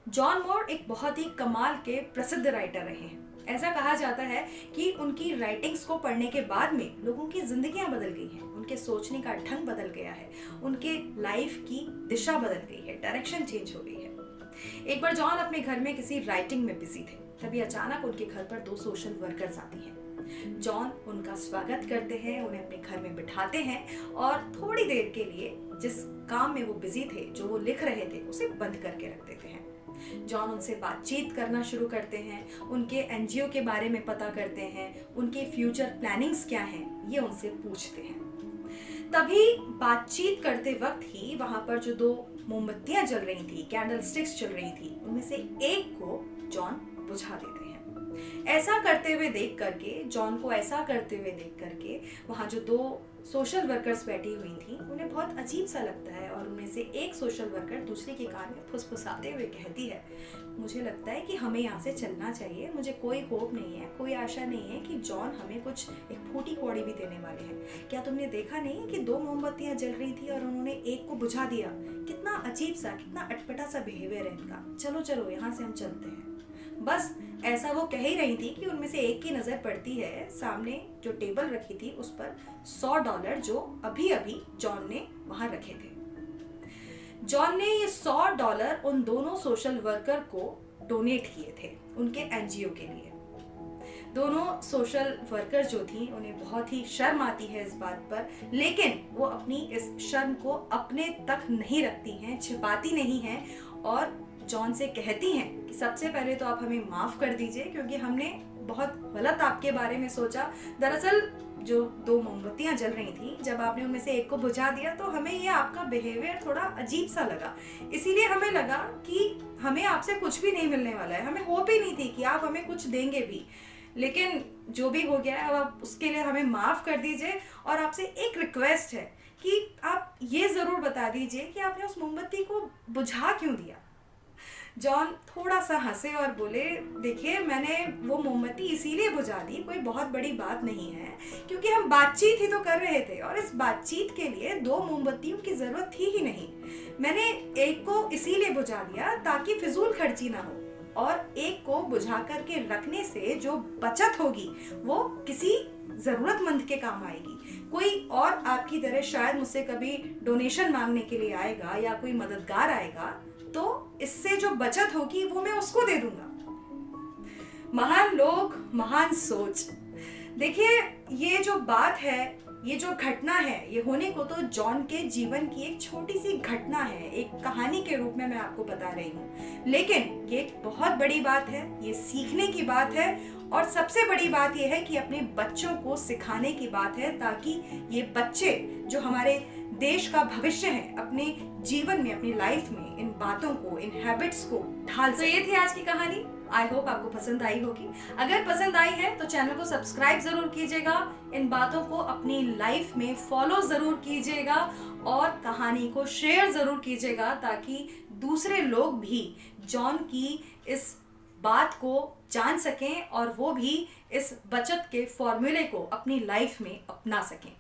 John मोर एक बहुत ही कमाल के प्रसिद्ध राइटर रहे हैं। ऐसा कहा जाता है कि उनकी राइटिंग्स को पढ़ने के बाद में लोगों की जिंदगियां बदल गई हैं, उनके सोचने का ढंग बदल गया है, उनके लाइफ की दिशा बदल गई है, डायरेक्शन चेंज हो गई है। एक बार जॉन अपने घर में किसी राइटिंग में बिजी थे, तभी अचानक उनके घर पर दो सोशल वर्कर्स आती हैं। जॉन उनका स्वागत करते हैं, उन्हें अपने घर में बिठाते हैं और थोड़ी देर के लिए जिस काम में वो बिजी थे, जो वो लिख रहे थे, उसे बंद करके रख देते हैं। जॉन उनसे बातचीत करना शुरू करते हैं, उनके एनजीओ के बारे में पता करते हैं, उनके फ्यूचर प्लानिंग्स क्या हैं, ये उनसे पूछते हैं। तभी बातचीत करते वक्त ही वहां पर जो दो मोमबत्तियां जल रही थी, कैंडल स्टिक्स चल रही थी, उनमें से एक को जॉन बुझा देते हैं। ऐसा करते हुए देख करके, जॉन को ऐसा करते हुए देख करके वहां जो दो सोशल वर्कर्स बैठी हुई थी, उन्हें बहुत अजीब सा लगता है और उनमें से एक सोशल वर्कर दूसरे के कान में फुसफुसाते हुए कहती है, मुझे लगता है कि हमें यहाँ से चलना चाहिए। मुझे कोई होप नहीं है, कोई आशा नहीं है कि जॉन हमें कुछ एक फूटी कौड़ी भी देने वाले हैं। क्या तुमने देखा नहीं कि दो मोमबत्तियां जल रही थी और उन्होंने एक को बुझा दिया? कितना अजीब सा, कितना अटपटा सा बिहेवियर है इनका। चलो चलो, यहाँ से हम चलते हैं। बस ऐसा वो कह ही रही थी कि उनमें से एक की नजर पड़ती है सामने जो टेबल रखी थी उस पर $100 जो अभी अभी जॉन ने वहां रखे थे। जॉन ने ये $100 उन दोनों सोशल वर्कर को डोनेट किए थे उनके एनजीओ के लिए। दोनों सोशल वर्कर जो थी, उन्हें बहुत ही शर्म आती है इस बात पर, लेकिन वो अपनी इस शर्म को अपने तक नहीं रखती हैं, छिपाती नहीं हैं और जॉन से कहती हैं कि सबसे पहले तो आप हमें माफ कर दीजिए, क्योंकि हमने बहुत गलत आपके बारे में सोचा। दरअसल जो दो मोमबत्तियां जल रही थी, जब आपने उनमें से एक को बुझा दिया तो हमें ये आपका बिहेवियर थोड़ा अजीब सा लगा। इसीलिए हमें लगा कि हमें आपसे कुछ भी नहीं मिलने वाला है, हमें होप ही नहीं थी कि आप हमें कुछ देंगे भी। लेकिन जो भी हो गया है, अब आप उसके लिए हमें माफ कर दीजिए और आपसे एक रिक्वेस्ट है कि आप ये जरूर बता दीजिए कि आपने उस मोमबत्ती को बुझा क्यों दिया। जॉन थोड़ा सा हंसे और बोले, देखिए मैंने वो मोमबत्ती इसीलिए बुझा दी, कोई बहुत बड़ी बात नहीं है, क्योंकि हम बातचीत ही तो कर रहे थे और इस बातचीत के लिए दो मोमबत्तियों की जरूरत थी ही नहीं। मैंने एक को इसीलिए बुझा दिया ताकि फिजूल खर्ची ना हो, और एक को बुझा करके रखने से जो बचत होगी वो किसी जरूरतमंद के काम आएगी। कोई और आपकी तरह शायद मुझसे कभी डोनेशन मांगने के लिए आएगा या कोई मददगार आएगा, तो इससे जो बचत होगी वो मैं उसको दे दूंगा। महान लोग, महान सोच। देखिए, ये जो बात है, ये जो घटना है, ये होने को तो जॉन के जीवन की एक छोटी सी घटना है, एक कहानी के रूप में मैं आपको बता रही हूँ, लेकिन ये एक बहुत बड़ी बात है, ये सीखने की बात है और सबसे बड़ी बात ये है कि अपने बच्चों को सिखाने की बात है, ताकि ये बच्चे जो हमारे देश का भविष्य है, अपने जीवन में, अपनी लाइफ में इन बातों को, इन हैबिट्स को ढाल। तो ये थी आज की कहानी। आई होप आपको पसंद आई होगी। अगर पसंद आई है तो चैनल को सब्सक्राइब जरूर कीजिएगा, इन बातों को अपनी लाइफ में फॉलो जरूर कीजिएगा और कहानी को शेयर जरूर कीजिएगा, ताकि दूसरे लोग भी जॉन की इस बात को जान सकें और वो भी इस बचत के फॉर्मूले को अपनी लाइफ में अपना सकें।